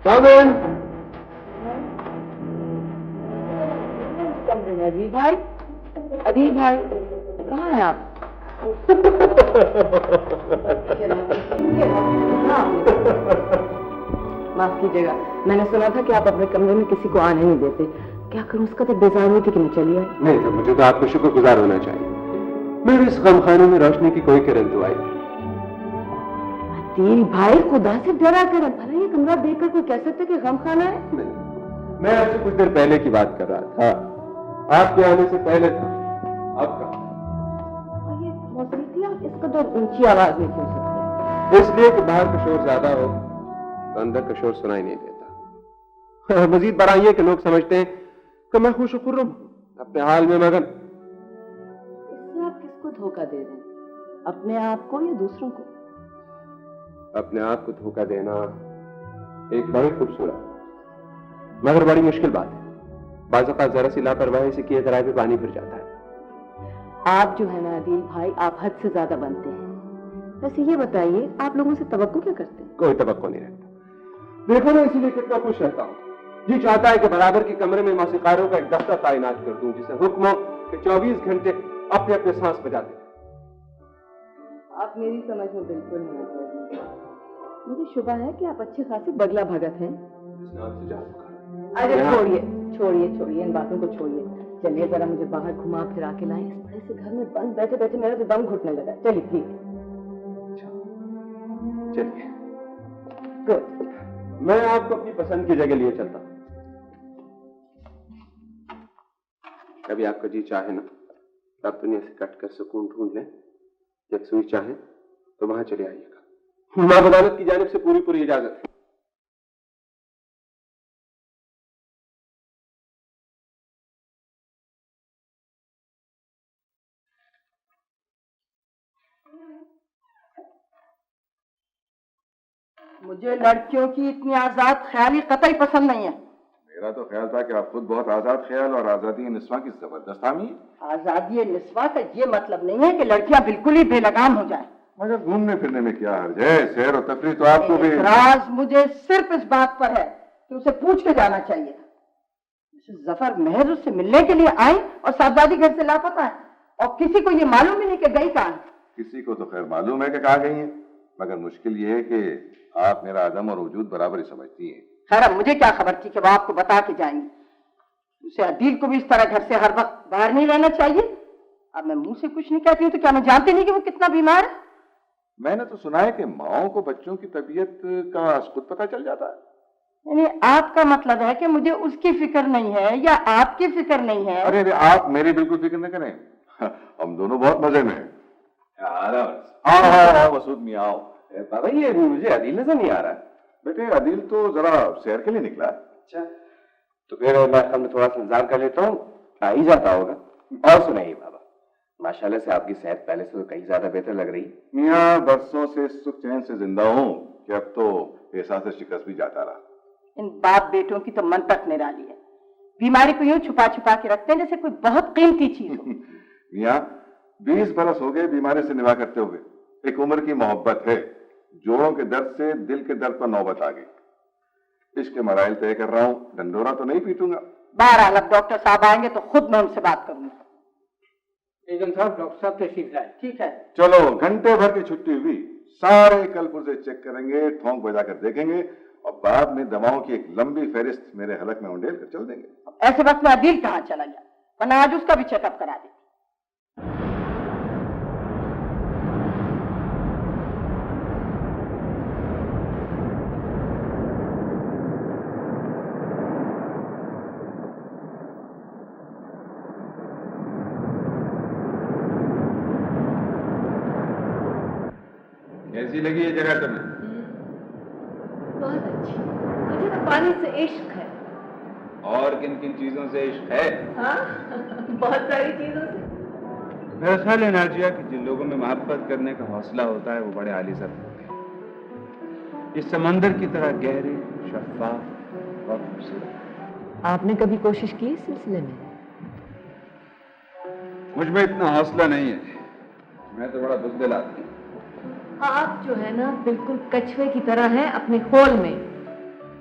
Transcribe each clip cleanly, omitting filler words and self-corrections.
कमन। अदीब भाई, अदीब भाई कहाँ हैं आप? माफ कीजिएगा, मैंने सुना था कि आप अपने कमरे में किसी को आने नहीं देते। क्या करूं, उसका तो बेजार हुई थी कि मैं चली आई। नहीं तो मुझे तो आपको शुक्रगुजार होना चाहिए। मेरे इस गमखाने में रोशनी की कोई किरण तो आई। अदीब भाई खुदा से डरा कर, भला ये कमरा देखकर कोई कह सकता है कि गमखाना है? नहीं, मैं आपसे कुछ देर पहले की बात कर रहा था। आपके आने से पहले था। अब कहा? ये मौसीकी आप इस कदर ऊंची आवाज में क्यों सुनते? इसलिए कि बाहर का शोर ज्यादा हो तो अंदर का शोर सुनाई नहीं देता। मजीद बड़ा ये कि लोग समझते हैं कि मैं खुश खुर्रम अपने हाल में मगन। इससे आप किसको धोखा दे रहे हैं, अपने आप को या दूसरों को? अपने आप को धोखा देना एक बड़ी खूबसूरत मगर बड़ी मुश्किल बात है। बाज़ औक़ात जरा सी लापरवाही से किए कराए पे पानी फिर जाता है। आप जो है ना अदीब भाई, आप हद से ज्यादा बनते हैं। वैसे ये बताइए, आप लोगों से तवक्को क्या करते हैं? कोई तवक्को नहीं रखता। देखो ना, इसीलिए कितना खुश रहता हूँ। जी चाहता है कि बराबर के कमरे में मौसीकारों का एक दस्ता तैनात कर दूं, जिसे हुक्म हो कि 24 घंटे अपने अपने सांस बजाते। आप मेरी समझ में बिल्कुल नहीं आते। मुझे शुबा है कि आप अच्छे खासे बगला भगत हैं। अरे छोड़िए छोड़िए छोड़िए, इन बातों को छोड़िए। चलिए जरा मुझे बाहर घुमा फिरा के लाएं। इस बड़े से घर में बंद बैठे बैठे मेरा तो दम घुटने लगा। चलिए प्लीज। चलिए, गुड। मैं आपको अपनी पसंद की जगह लिए चलता हूं। कभी आपका जी चाहे ना तब दुनिया से कटकर सुकून ढूंढ लें। जब सुई चाहे तो वहां चले आइएगा। मां बदालत की जानिब से पूरी पूरी इजाजत है। मुझे लड़कियों की इतनी आजाद ख्याली कतई पसंद नहीं है। मेरा तो ख्याल था कि आप खुद बहुत आजाद ख्याल और आजादी निस्वा की जबरदस्त हामी है। आजादी निस्वा का ये मतलब नहीं है कि लड़कियां बिल्कुल ही बेलगाम हो जाएं। मगर घूमने फिरने में क्या हर्ज है? सैर और तफरी तो आपको भी। एतराज मुझे सिर्फ इस बात पर है कि उसे पूछ के जाना चाहिए था। मिसेस जफर महज उससे मिलने के लिए आई और साहबजादी घर से लापता है, और किसी को ये मालूम ही नहीं कि गई कहां। किसी को तो खैर मालूम है कि कहा गई है, मगर मुश्किल ये है कि आप मेरा आदम और वजूद बराबर ही समझती हैं। खैर अब मुझे क्या खबर थी कि वो आपको बता के जाएंगी। उसे अदील को भी इस तरह घर से हर वक्त बाहर नहीं रहना चाहिए। अब मैं मुंह से कुछ नहीं कहती हूँ तो क्या मैं जानती नहीं कि वो कितना बीमार है? मैंने तो सुना है कि माओं को बच्चों की तबीयत का खुद पता चल जाता है। यानी आपका मतलब है कि मुझे उसकी फिक्र नहीं है या आपकी फिक्र नहीं है? अरे आप मेरी बिल्कुल फिक्र न करें। हम दोनों बहुत मजे में हैं। आओ मसूद मियां आओ। बाबा ये मुझे अदील नजर नहीं आ रहा। बेटे अदील तो जरा सैर के लिए निकला है। अच्छा, तो फिर मैं हमने थोड़ा सा इंतजार कर लेता हूँ, आ ही जाता होगा। और सुनाइए बाबा, माशाल्लाह से आपकी सेहत पहले से तो कहीं ज्यादा बेहतर लग रही। मियां बरसों से सुख चैन से जिंदा हूँ कि अब तो एहसास शिकस्त भी जाता रहा। इन बाप बेटों की तो मन तक निराली है। बीमारी को यूं छुपा छुपा के रखते हैं जैसे कोई बहुत कीमती चीज हो। मियां 20 बरस हो गए बीमारी से निभा करते हुए। एक उम्र की मोहब्बत है। जोड़ों के दर्द से दिल के दर्द पर नौबत आ गई। इश्क के मराइल तय कर रहा हूँ, डंडोरा तो नहीं पीटूंगा। बहरहाल अब डॉक्टर साहब आएंगे तो खुद मैं उनसे बात करूंगा। एजेंट साहब, डॉक्टर साहब तशरीफ लाए। ठीक है। चलो, घंटे भर की छुट्टी हुई, सारे कल पुर्जे चेक करेंगे, ठोंक बजाकर देखेंगे और बाद में दवाओं की एक लंबी फहरिस्त मेरे हलक में उंडेल कर चल देंगे। ऐसे वक्त में अदील कहाँ चला गया, वरना आज उसका भी चेकअप करा दे। कैसी लगी ये जगह तुम्हें? बहुत अच्छी। मुझे तो पानी से इश्क है। और किन किन चीजों से इश्क है? हाँ बहुत सारी चीजों से। मेरा ख्याल है नाजिया कि जिन लोगों में मोहब्बत करने का हौसला होता है वो बड़े आलीज़र होते हैं। इस समंदर की तरह गहरे, शफाफ और खूबसूरत। आपने कभी कोशिश की इस सिलसिले में? मुझ में इतना हौसला नहीं है, मैं तो बड़ा बुज़दिल आदमी हूं। आप जो है ना बिल्कुल कछुए की तरह हैं अपने खोल में।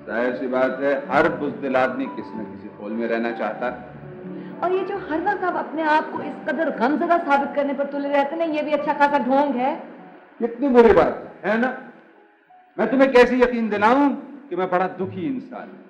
जाहिर सी बात है, हर बुज़दिल आदमी किसी न किसी होल में रहना चाहता है। और ये जो हर वक्त आप अपने आप को इस कदर गमज़दा साबित करने पर तुले रहते हैं ना, ये भी अच्छा खासा ढोंग है। कितनी बुरी बात है ना? मैं तुम्हें कैसे यकीन दिलाऊं कि मैं बड़ा दुखी इंसान हूं,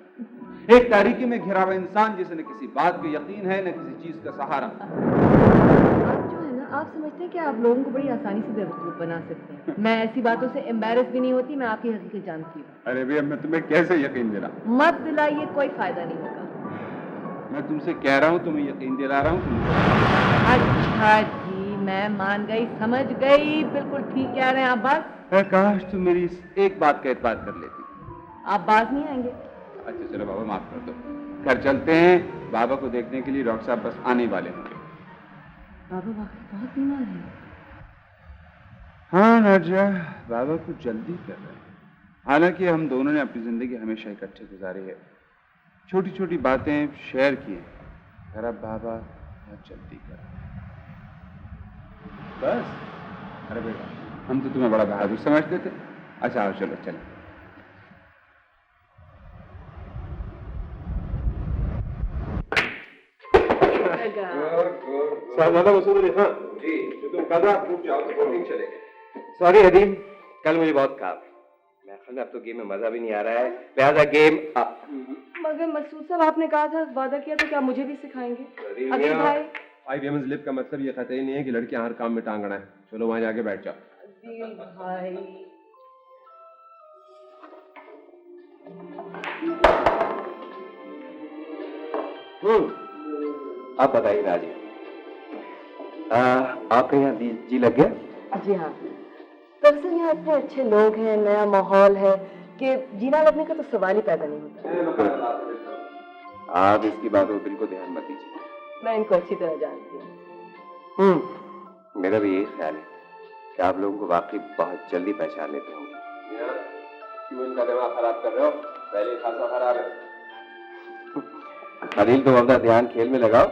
एक तारीकी में घिरा हुआ इंसान जिसे न किसी बात का यकीन है न किसी चीज का सहारा। आप जो है ना, आप समझते हैं कि आप लोगों को बड़ी आसानी से बेवकूफ बना सकते हैं। मैं ऐसी बातों से एम्बैरस भी नहीं होती, मैं आपकी हकीकत जानती हूँ। अरे भैया, मैं तुम्हें कैसे यकीन दिलाऊं? मत दिलाइए, कोई फायदा नहीं होगा। मैं तुमसे कह रहा हूं, तुम्हें यकीन दिला रहा हूं तुम। अच्छा जी, मैं मान गई, समझ गई, बिल्कुल ठीक कह रहे हैं आप। बस काश तुम मेरी इस एक बात का एतबार कर लेती। आप बात नहीं आएंगे। अच्छा चलो बाबा, माफ कर दो, घर चलते हैं। बाबा को देखने के लिए डॉक्टर साहब बस आने वाले होंगे। बाबा वाकई बहुत बीमार है। हाँ नाजिया, बाबा को जल्दी कर रहे हैं। हालांकि हम दोनों ने अपनी जिंदगी हमेशा इकट्ठे गुजारी है, छोटी छोटी बातें शेयर की हैं, मगर अब बाबा बहुत जल्दी कर रहे हैं। बस। अरे बेटा, हम तो तुम्हें बड़ा बहादुर समझते थे। अच्छा आओ, चलो चलो। साहबजादा मसूद अली खान जी, जो तुम कल रात रुक जाओ तो बोर्डिंग चले गए। सॉरी अदीम, कल मुझे बहुत काम है। मैं ख्याल अब तो गेम में मजा भी नहीं आ रहा है, लिहाजा गेम अप। मगर मसूद साहब, आपने कहा था, वादा किया था, क्या मुझे भी सिखाएंगे? अदिल भाई, 5 women's लिप का मतलब ये कतई नहीं है कि लड़कियां हर काम में टांग अड़ाएं। चलो वहां जाके बैठ जाओ। अदिल भाई, आप बताइए राजी, आपके यहाँ जी लग गया? जी हाँ, दरअसल यहाँ इतने अच्छे लोग हैं, नया माहौल है कि जीना लगने का तो सवाल ही पैदा नहीं होता। आप इसकी बातों पर बिल्कुल ध्यान मत दीजिए, मैं इनको अच्छी तरह जानती हूँ। मेरा भी यही ख्याल है कि आप लोगों को वाकई बहुत जल्दी पहचान लेते होंगे। क्यों इनका दिमाग खराब कर रहे हो? पहले खासा खराब है। अनिल, तुम अपना ध्यान खेल में लगाओ,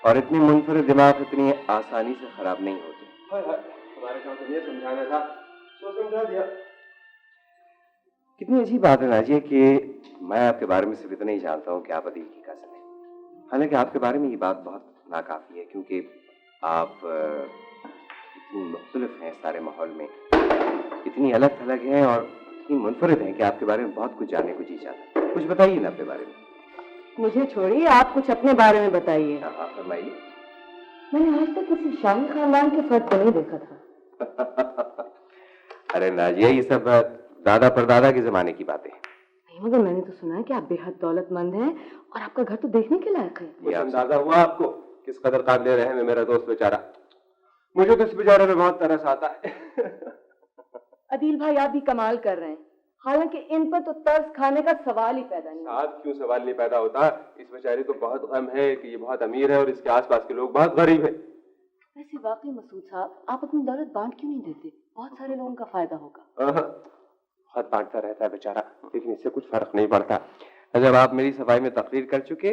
और इतनी मुनफरिद दिमाग इतनी आसानी से खराब नहीं होती। तुम्हारे काम से ये समझाना था, तो समझा दिया। कितनी अच्छी बात है नाजिया कि मैं आपके बारे में सिर्फ इतना ही जानता हूँ कि आप अदील की कज़न हैं। हालांकि आपके बारे में ये बात बहुत नाकाफी है, क्योंकि आप इतनी मुख्तलिफ हैं सारे माहौल में, इतनी अलग थलग हैं और इतनी मुनफरिद हैं कि आपके बारे में बहुत कुछ जानने को जी चाहता है। कुछ बताइए ना अपने बारे में। मुझे छोड़िए, आप कुछ अपने बारे में बताइए। हाँ फरमाइए। मैंने आज तक किसी शाही खानदान के फर्द को नहीं देखा था। अरे नाजिया, ये सब दादा परदादा के जमाने की बातें हैं। नहीं, मगर मैंने तो सुना है कि आप बेहद दौलतमंद हैं और आपका घर तो देखने के लायक है। ये अंदाजा हुआ आपको किस कदर काबिल रहम है मेरा दोस्त बेचारा। मुझे तो इस बेचारे में बहुत तरस आता है। अदील भाई, आप भी कमाल कर रहे हैं। हालांकि इन पर तो तरस खाने का सवाल ही पैदा नहीं। साहब, क्यों सवाल नहीं पैदा होता? इस बेचारी को बहुत गम है कि ये बहुत अमीर है और इसके आसपास के लोग बहुत गरीब हैं। वैसे वाकई मसूद साहब, आप अपनी दौलत बांट क्यों नहीं देते? बहुत सारे लोगों का फायदा होगा। बहुत बांटता रहता है बेचारा, लेकिन इससे कुछ फर्क नहीं पड़ता। जब आप मेरी सफाई में तकरीर कर चुके,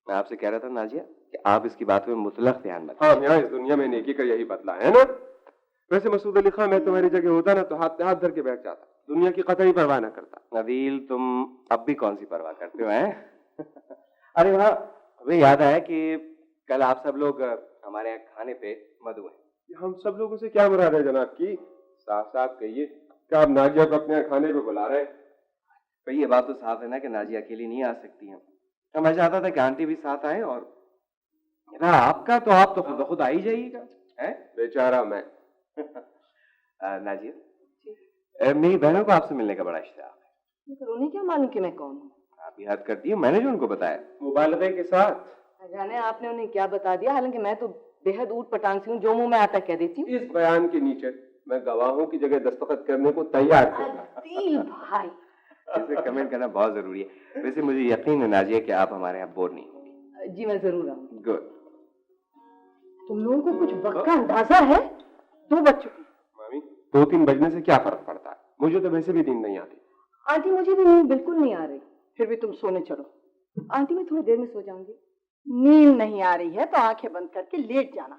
मैं आपसे कह रहा था नाजिया कि आप इसकी बात में मुतलक ध्यान मत। हाँ, यहाँ इस दुनिया में नेकी का यही बदला है ना। वैसे मसूद अली खान, मैं तुम्हारी जगह होता ना तो हाथ हाथ धर के बैठ जाता, दुनिया की कतई परवाह ना करता। नबील, तुम अब भी कौन सी परवाह करते हो हैं? अरे वाह, हमें याद आया कि कल आप सब लोग हमारे यहाँ खाने पे मधु हैं। हम सब लोगों से क्या मुराद है जनाब की? साफ साफ कहिए कि आप नाजिया को अपने यहाँ खाने पे बुला रहे हैं। भाई ये बात तो साफ है ना कि नाजिया अकेली नहीं आ सकती है। तो मैं चाहता था कि आंटी भी साथ आए, और आपका तो आप तो खुद खुद आ ही जाइएगा। हैं बेचारा मैं। नाजिया, मेरी बहनों को आपसे मिलने का बड़ा इश्तियाक है। तो उन्हें क्या मालूम कि मैं कौन हूँ? आप ही हद करती है, मैंने जो उनको बताया मुबालगे के साथ। जाने आपने उन्हें क्या बता दिया। हालांकि मैं तो बेहद ऊट पटांग सी हूँ, जो मुंह में आता कह देती हूँ। इस बयान के नीचे मैं गवाहों की जगह दस्तखत करने को तैयार हूँ। अदील भाई, इसे कमेंट करना बहुत जरूरी है। वैसे मुझे यकीन है नाजिया कि आप हमारे यहाँ बोर नहीं होंगी। जी मैं जरूर आऊंगी। गुड। तुम लोगों को कुछ वक्त का अंदाजा है? 2 बज चुकी। मामी, 2-3 बजने से क्या फर्क पड़ता है? मुझे तो वैसे भी नींद नहीं आती। आंटी, मुझे भी नींद बिल्कुल नहीं आ रही। फिर भी तुम सोने चलो। आंटी, मैं थोड़ी देर में सो जाऊंगी। नींद नहीं आ रही है तो आंखें बंद करके लेट जाना,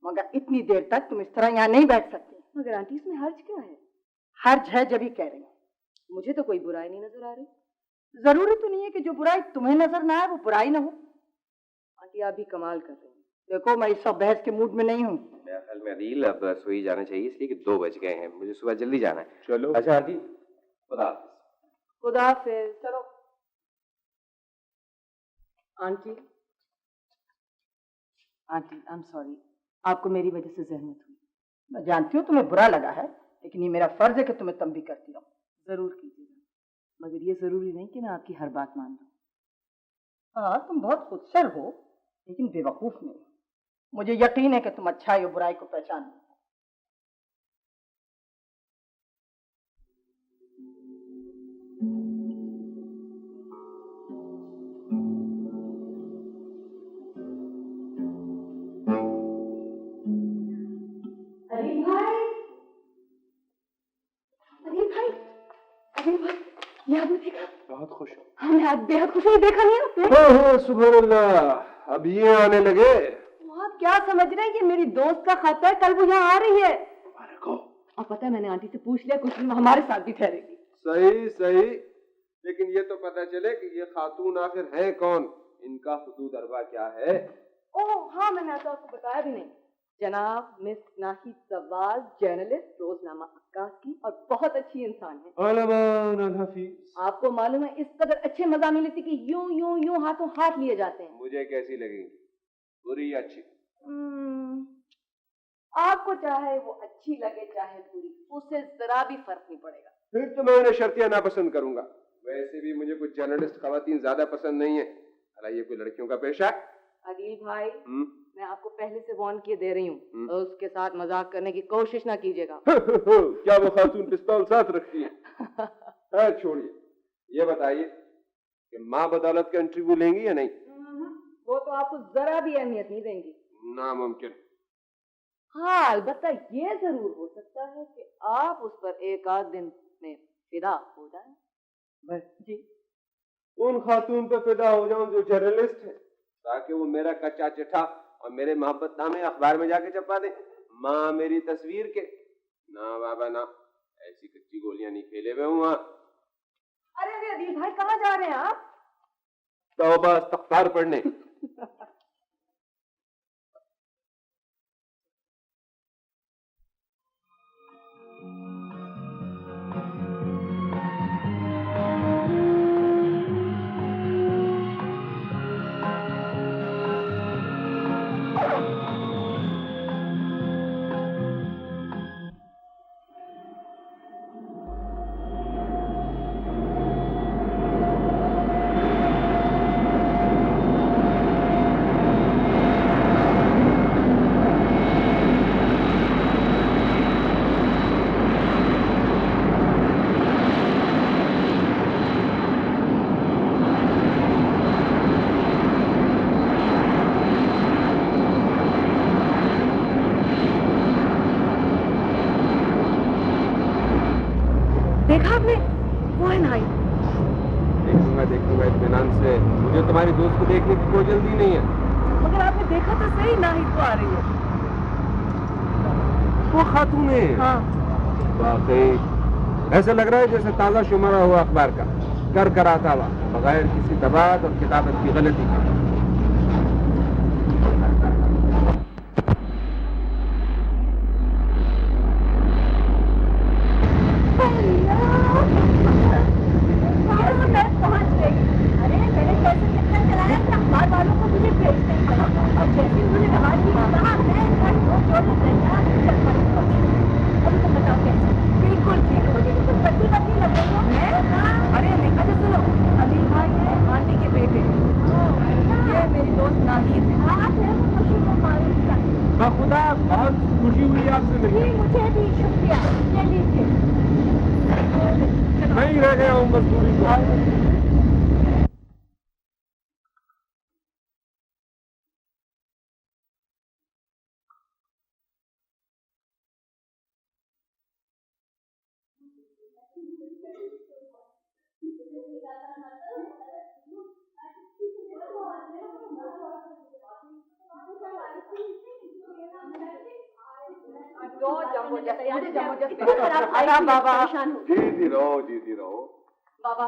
मगर इतनी देर तक तुम इस तरह यहाँ नहीं बैठ सकती। मगर आंटी, इसमें हर्ज क्या है? हर्ज है जब ही कह रही हूँ। मुझे तो कोई बुराई नहीं नजर आ रही। जरूरी तो नहीं है कि जो बुराई तुम्हें नजर ना आए वो बुराई ना हो। आंटी आप भी कमाल कर रही हैं। देखो मैं इस सब बहस के मूड में नहीं हूँ। मेरा ख्याल में अदील अब सोई जाना चाहिए, इसलिए कि 2 बज गए हैं, मुझे सुबह जल्दी जाना है। चलो। अच्छा आंटी, खुदा खुदा हाफिज। चलो aunty, aunty I am sorry, आपको मेरी वजह से जहमत हुई। मैं जानती हूँ तुम्हें बुरा लगा है, लेकिन ये मेरा फर्ज है कि तुम्हें तंबी करती रहूं। जरूर कीजिएगा, मगर ये जरूरी नहीं कि मैं आपकी हर बात मान लूं। हाँ तुम बहुत खुदसर हो, लेकिन बेवकूफ नहीं। मुझे यकीन है कि तुम अच्छाई और बुराई को पहचान लो। अरे भाई, अरे भाई, अरे भाई, ये आपने देखा? बहुत खुश हूँ। हाँ मैं आज बेहद खुश हूँ, देखा नहीं आपने? ओहो सुभान अल्लाह, अब ये आने लगे। आप क्या समझ रहे हैं? ये मेरी दोस्त का खत है, कल वो यहाँ आ रही है। मुबारक हो। और पता है मैंने आंटी से पूछ लिया, कुछ दिन हमारे साथ भी ठहरेगी। सही सही, लेकिन ये तो पता चले कि ये खातून आखिर है कौन, इनका हुदूद अरबा क्या है। ओह हाँ, मैंने तो आपको बताया भी नहीं। जनाब मिस नाहिद सवाज, जर्नलिस्ट, रोजनामा अक्कासी और बहुत अच्छी इंसान है। अलमान अल हफीज। आपको मालूम है इस कदर अच्छे मज़ामीन लिखती कि यूं यूं यूं हाथों हाथ लिए जाते हैं। मुझे कैसी लगेंगी, बुरी या अच्छी? आपको चाहे वो अच्छी लगे चाहे बुरी, उससे जरा भी फर्क नहीं पड़ेगा। फिर तो मैं उन्हें शर्तियां नापसंद करूंगा। वैसे भी मुझे कुछ जर्नलिस्ट खवातीन ज्यादा पसंद नहीं है। भला ये कोई लड़कियों का पेशा है? अदील भाई, मैं आपको पहले से वार्न किए दे रही हूँ, और उसके साथ मजाक करने की कोशिश ना कीजिएगा। क्या वो खातून पिस्तौल साथ रखती है? छोड़िए, ये बताइए कि माँ बदौलत का इंटरव्यू लेंगी या नहीं? वो तो आपको जरा भी अहमियत नहीं देंगी। नामुमकिन। हाँ अलबत्ता ये जरूर हो सकता है कि आप उस पर एक आध दिन में फिदा हो जाएं। बस जी, उन खातून पे फिदा हो जाऊं जो जर्नलिस्ट है, ताकि वो मेरा कच्चा चिट्ठा और मेरे मोहब्बतनामे अखबार में जाके छपा दे। माँ मेरी तस्वीर के। ना बाबा ना, ऐसी कच्ची गोलियां नहीं खेले हुए हूँ। अरे अरे अदील भाई कहाँ जा रहे हैं आप? तौबा इस्तग़फ़ार पढ़ने। देखा आपने? वो है नाई। देखूंगा इत्मीनान से। मुझे तुम्हारी दोस्त को देखने की कोई जल्दी नहीं है। मगर आपने देखा तो सही, नाहिद को आ रही है। वो खातून है? हाँ। वाकई ऐसा लग रहा है जैसे ताजा शुमारा हुआ अखबार का, कर कराता हुआ, बगैर किसी दबात और किताबत की गलती के। खुदा बहुत खुशी हुई आपसे मिलकर। मुझे भी शुक्रिया, ये लीजिए। नहीं रह गया हूँ मजदूरी को। बाबा जीती रहो जीती रहो। बाबा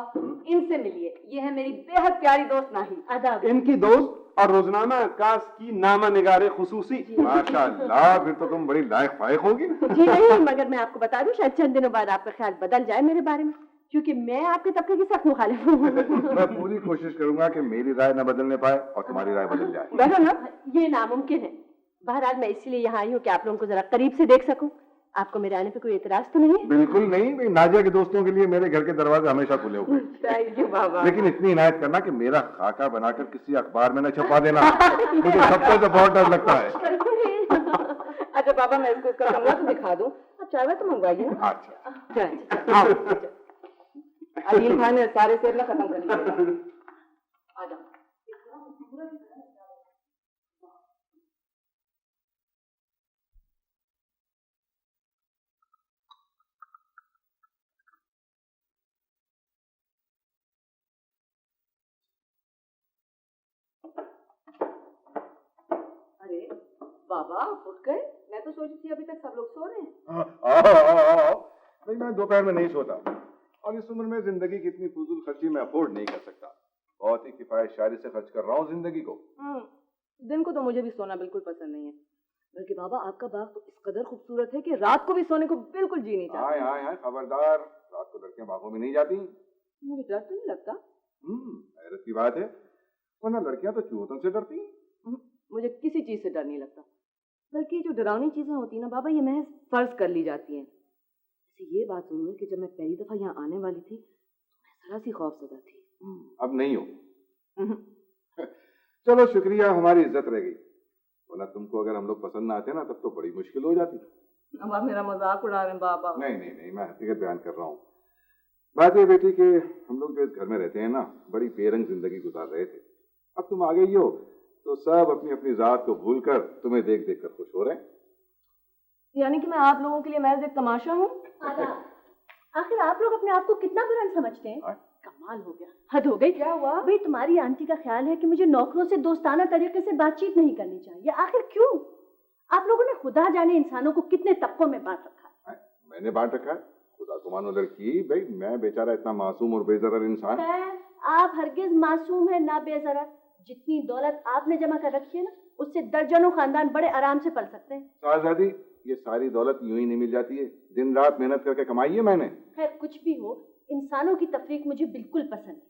इनसे मिलिए, ये है मेरी बेहद प्यारी दोस्त नाही। आदाब। इनकी दोस्त और रोजनामा अक्कास की नामा निगारे खुसूसी। माशाल्लाह, फिर तो तुम बड़ी लायक फायक होगी। जी नहीं, मगर मैं आपको बता दूं, शायद चंद दिनों बाद आपका ख्याल बदल जाए मेरे बारे में, क्योंकि मैं आपके तबके की सख्त मुखालिफ हूँ। मैं पूरी कोशिश करूंगा कि मेरी राय न बदलने पाए और तुम्हारी राय बदल जाए। बदल ना, ये नामुमकिन है। बहरहाल मैं इसलिए यहाँ आई हूँ कि आप लोगों को जरा करीब से देख सकूं। आपको मेरे आने पे कोई एतराज तो नहीं है? बिल्कुल नहीं, भाई नाजिया के दोस्तों के लिए मेरे घर के दरवाजे हमेशा खुले हुए। थैंक यू बाबा। लेकिन इतनी इनायत करना कि मेरा खाका बनाकर किसी अखबार में न छपा देना। मुझे सबसे तो बहुत डर लगता है। अच्छा बाबा, मैं इसको इसका कमरा तो दिखा दूं। अब चाय तो मंगवाइए ना। अच्छा, अलीम खान ने सारे सेब ना खत्म कर लिए। आ जाओ। अरे बाबा, आप उठ गए? मैं तो सोची थी अभी तक सब लोग सो रहे हैं। भाई मैं दोपहर में नहीं सोता और इस उम्र में जिंदगी की इतनी फजूल खर्ची मैं अफोर्ड नहीं कर सकता। बहुत ही किफायत शायरी से खर्च कर रहा हूँ जिंदगी को। दिन को तो मुझे भी सोना बिल्कुल पसंद नहीं है, बल्कि बाबा आपका बाग तो इस कदर खूबसूरत है कि रात को भी सोने को बिल्कुल जी नहीं चाहता। हाय हाय, खबरदार, रात को लड़कियां बागों में नहीं जाती। मुझे डर तो नहीं लगता। हैरत की बात है, वरना लड़कियां तो चूहों से डरती। मुझे किसी चीज से डर नहीं लगता, बल्कि जो डरावनी चीजें होती है ना बाबा, ये महज फर्ज कर ली जाती हैं। जैसे ये बात सुनिए कि जब मैं पहली दफा यहाँ आने वाली थी तो मैं जरा सी खौफजदा थी। अब नहीं हो। चलो शुक्रिया, हमारी इज्जत रह गई, वरना तुमको अगर हम लोग पसंद ना आते ना तब तो बड़ी मुश्किल हो जाती। अब आप मेरा मजाक उड़ा रहे हैं बाबा। नहीं नहीं नहीं, मैं हकीकत बयान कर रहा हूँ। बात ये बेटी कि हम लोग जो इस घर में रहते हैं ना, बड़ी बेरंग जिंदगी गुजार रहे थे। अब तुम आ गई हो तो सब अपनी अपनी जात को भूलकर तुम्हें देख देख कर खुश हो रहे हैं। यानी कि मैं आप लोगों के लिए महज एक तमाशा हूँ? आखिर आप लोग अपने आप को कितना बुरा समझते हैं? कमाल हो गया, हद हो गई। क्या हुआ? भाई तुम्हारी आंटी का ख्याल है कि मुझे नौकरों से दोस्ताना तरीके से बातचीत नहीं करनी चाहिए। आखिर क्यों? आप लोगों ने खुदा जाने इंसानों को कितने तबकों में बांट रखा है। मैंने बांट रखा है? खुदा को मानो लड़की, भाई मैं बेचारा इतना मासूम और बेजरर इंसान। आप हरगिज मासूम है ना बेजरर। जितनी दौलत आपने जमा कर रखी है ना, उससे दर्जनों खानदान बड़े आराम से पल सकते हैं। साहबजादी, ये सारी दौलत यूं ही नहीं मिल जाती है, दिन रात मेहनत करके कमाई है मैंने। खैर कुछ भी हो, इंसानों की तफरीक मुझे बिल्कुल पसंद है।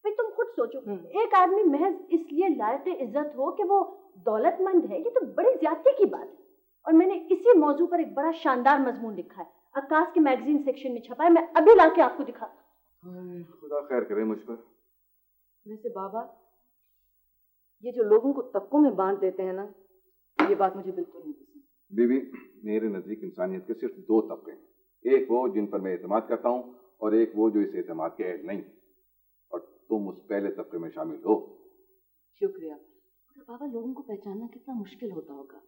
भाई तुम खुद सोचो, एक आदमी महज इसलिए लायक इज्जत हो कि वो दौलतमंद है, ये तो बड़ी ज्यादती की बात है। और मैंने इसी मौजू पर एक बड़ा शानदार मजमून लिखा है, अक्कास के मैगजीन सेक्शन में छपा है। मैं अभी लाके आपको दिखाता। खुदा खैर करे मुझ पर। वैसे बाबा, ये जो लोगों को तबकों में बांट देते हैं ना, ये बात मुझे बिल्कुल नहीं पसंद। बीबी, मेरे नजदीक इंसानियत के सिर्फ दो तबके हैं, एक वो जिन पर मैं एतमाद करता हूँ और एक वो जो इस एतमाद के अहल नहीं है, और तुम उस पहले तबके में शामिल हो। शुक्रिया। तो बाबा, लोगों को पहचानना कितना मुश्किल होता होगा।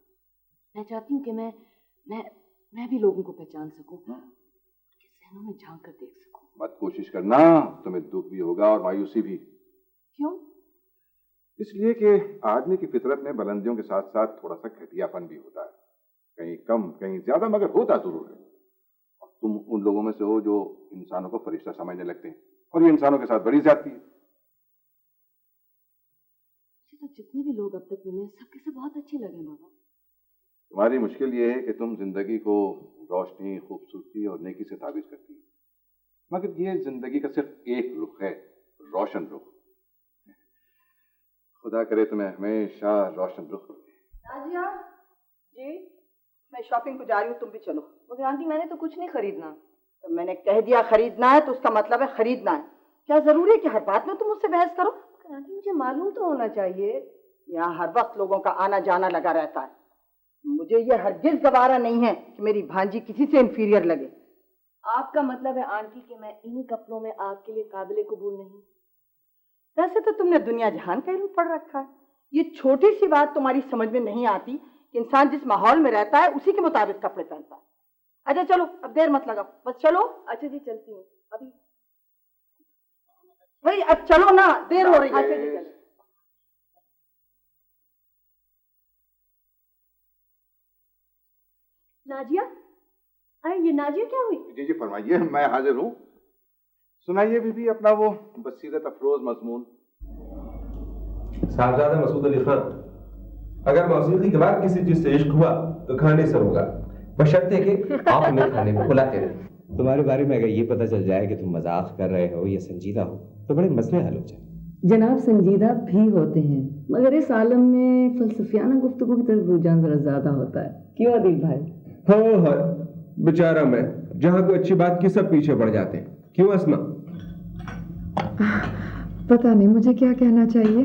मैं चाहती हूँ कि मैं भी लोगों को पहचान सकूं, उनके ज़हनों में झांक कर देख सकूं। मत कोशिश करना, तुम्हें दुख भी होगा और मायूसी भी। क्यों? इसलिए कि आदमी की फितरत में बुलंदियों के साथ साथ थोड़ा सा घटियापन भी होता है, कहीं कम कहीं ज्यादा, मगर होता जरूर है। और तुम उन लोगों में से हो जो इंसानों को फरिश्ता समझने लगते हैं, और ये इंसानों के साथ बड़ी ज्यादती है। तो जितने भी लोग अब तक मिले सबके सब बहुत अच्छे लगे बाबा। तुम्हारी मुश्किल ये है कि तुम जिंदगी को रोशनी, खूबसूरती और नेकी से ताबीज करती है, मगर ये जिंदगी का सिर्फ एक रुख है, रोशन रुख। खुदा करे तुम्हें हमेशा रोशन रुख मिले। नाजिया जी, मैं शॉपिंग को जा रही हूँ, तुम भी चलो। मगर आंटी, मैंने तो कुछ नहीं खरीदना। तो मैंने कह दिया खरीदना है तो उसका मतलब है खरीदना है। क्या जरूरी है कि हर बात में तुम मुझसे बहस करो? आंटी, मुझे मालूम तो होना चाहिए। यहाँ हर वक्त लोगों का आना जाना लगा रहता है। मुझे ये हरगिज गवारा नहीं है कि मेरी भांजी किसी से इंफीरियर लगे। आपका मतलब है आंटी कि मैं इन कपड़ों में आपके लिए काबिल कबूल नहीं? वैसे तो तुमने दुनिया जहान का इल्म पढ़ रखा है। ये छोटी सी बात तुम्हारी समझ में नहीं आती कि इंसान जिस माहौल में रहता है उसी के मुताबिक कपड़े पहनता है। अच्छा चलो, अब देर मत लगाओ, बस चलो। अच्छा जी, चलती हूँ अभी। भाई अब चलो ना, देर हो रही है। अच्छा जी, चलो। नाजिया, अरे ये नाजिया क्या हुई? जी जी फरमाइए, मैं हाजिर हूँ। सुनाइए बीबी अपना वो बसीरत अफरोज मजमून। साहबजादा मसूद अली खान, अगर मौसीकी के बाद किसी चीज से इश्क हुआ तो खाने से होगा, बशर्ते कि आप हमें खाने को बुलाते रहे। तुम्हारे बारे में अगर ये पता चल जाए कि तुम मजाक कर रहे हो या संजीदा हो तो बड़े मसले हल हो जाए। जनाब संजीदा भी होते हैं, मगर इस आलम में फलसफियाना गुफ्तगू की तरफ रुझान जरा ज्यादा होता है। क्यों अदील भाई? हो बेचारा मैं, जहाँ कोई अच्छी बात की सब पीछे पड़ जाते हैं। क्यों अस्मा? पता नहीं मुझे क्या कहना चाहिए।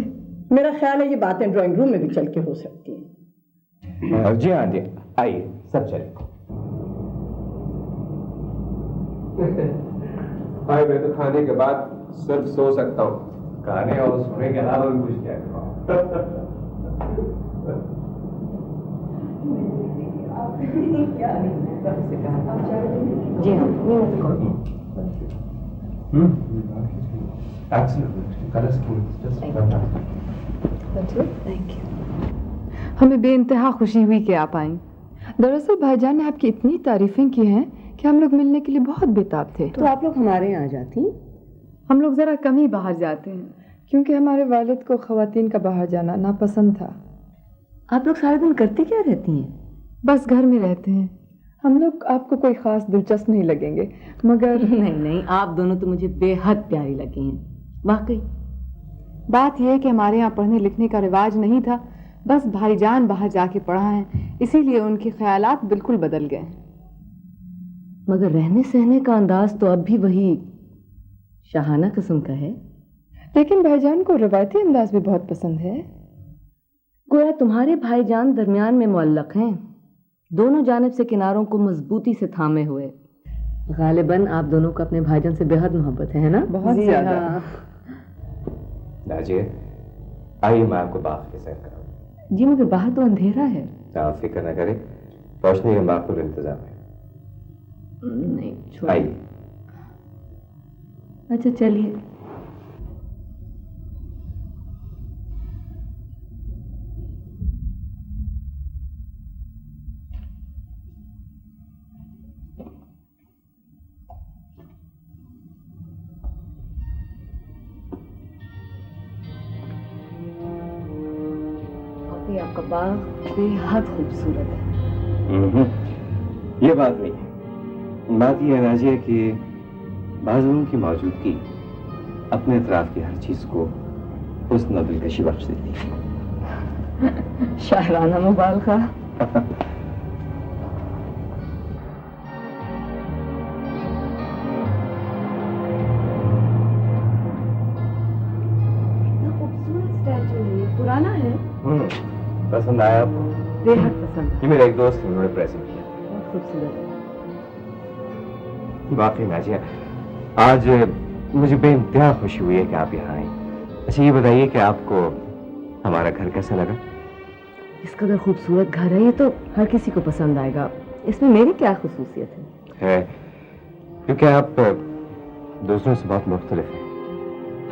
मेरा ख्याल है ये बातें ड्राइंग रूम में भी चल के हो सकती हैं। जी हाँ जी, आइए सब चले। भाई मैं तो खाने के बाद सिर्फ सो सकता हूँ। खाने और सोने के अलावा भी कुछ क्या जी हाँ, थैंक यू। हमें बेइंतहा खुशी हुई कि आप आईं। दरअसल भाईजान ने आपकी इतनी तारीफें की हैं कि हम लोग मिलने के लिए बहुत बेताब थे। तो आप लोग हमारे यहाँ आ जाती? हम लोग ज़रा कम ही बाहर जाते हैं क्योंकि हमारे वालिद को ख़वातीन का बाहर जाना नापसंद था। आप लोग सारा दिन करती क्या रहती हैं? बस घर में रहते हैं। हम लोग आपको कोई ख़ास दिलचस्प नहीं लगेंगे, मगर नहीं, आप दोनों तो मुझे बेहद प्यारी लगी हैं वाकई। बात यह है कि हमारे यहाँ पढ़ने लिखने का रिवाज नहीं था, बस भाईजान बाहर जाके पढ़ा है, इसीलिए उनके ख्यालात बिल्कुल बदल गए। मगर रहने सहने का अंदाज तो अब भी वही शाहाना किस्म का है। लेकिन भाईजान को रवायती अंदाज भी बहुत पसंद है। गोया तुम्हारे भाईजान दरमियान में मुअल्लक हैं, दोनों जानिब से किनारों को मजबूती से थामे हुए। गालिबन आप दोनों को अपने भाईजान से बेहद मोहब्बत है ना? बहुत ज्यादा। नाजिया, आइए मैं आपको बाग के सैर कराऊं। जी मगर बाहर तो अंधेरा है। आप फिक्र न करें, रोशनी का माकूल इंतजाम है। नहीं छोड़िए। आइए। अच्छा चलिए। आपका बाग बेहद खूबसूरत है। ये बात नहीं है। बात यह है नाजिया कि बाज़ लोगों की मौजूदगी अपने इतराफ की हर चीज को हुस्न और दिलकशी बख्श देती है। शायराना मुबालगा। कितना खूबसूरत स्टैचू है, ये पुराना है। पसंद आया आपको? बेहद पसंद। ये मेरा एक दोस्त है, उन्होंने प्रेजेंट किया। बहुत खूबसूरत है। वाकई नाजिया, आज मुझे बेइंतहा खुशी हुई है कि आप यहाँ आई। अच्छा ये बताइए कि आपको हमारा घर कैसा लगा? इस कदर खूबसूरत घर है, ये तो हर किसी को पसंद आएगा। इसमें मेरी क्या खुसूसियत है? क्योंकि आप दूसरों से बहुत मुख्तलिफ हैं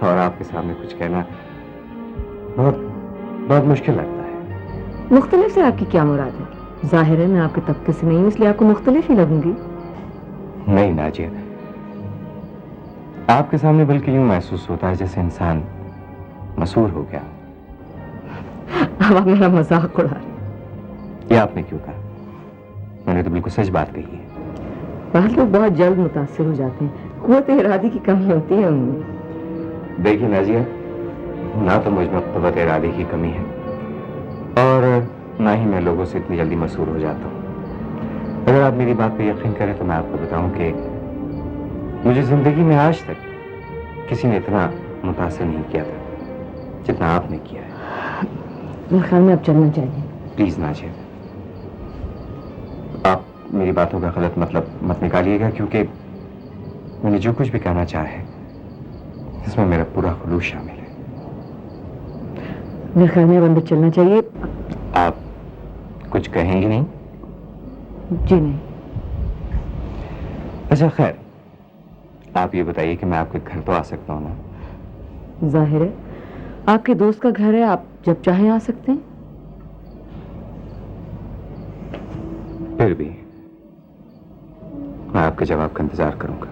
और आपके सामने कुछ कहना बहुत मुश्किल लगता है। मुख्तलिफ से आपकी क्या मुराद है? जाहिर है मैं आपके तबके से नहीं हूँ, इसलिए आपको मुख्तलिफ ही लगूंगी। नहीं नाजिया, आपके सामने बल्कि यूं महसूस होता है जैसे इंसान मशहूर हो गया। अब आप मेरा मजाक उड़ा रहे। ये आपने क्यों कहा? मैंने तो बिल्कुल सच बात कही है। बाहर लोग बहुत जल्द मुतासिर हो जाते हैं, कुव्वत इरादे की कमी होती है उनमें। देखिए नाजिया, ना तो मुझ में कुव्वत इरादे की कमी है और ना ही मैं लोगों से इतनी जल्दी मशहूर हो जाता हूँ। अगर आप मेरी बात पे यकीन करें तो मैं आपको बताऊं कि मुझे जिंदगी में आज तक किसी ने इतना मुतासिर नहीं किया था जितना आपने किया है। मेरे ख्याल में अब चलना चाहिए। प्लीज नाजिया, आप मेरी बातों का गलत मतलब मत निकालिएगा, क्योंकि मैंने जो कुछ भी कहना चाहा है इसमें मेरा पूरा खुलूस शामिल है। मेरे ख्याल में अब अंदर चलना चाहिए। आप कुछ कहेंगे नहीं? जी नहीं। अच्छा खैर, आप ये बताइए कि मैं आपके घर तो आ सकता हूँ ना? जाहिर है आपके दोस्त का घर है, आप जब चाहें आ सकते हैं। फिर भी मैं आपके जवाब का इंतजार करूंगा।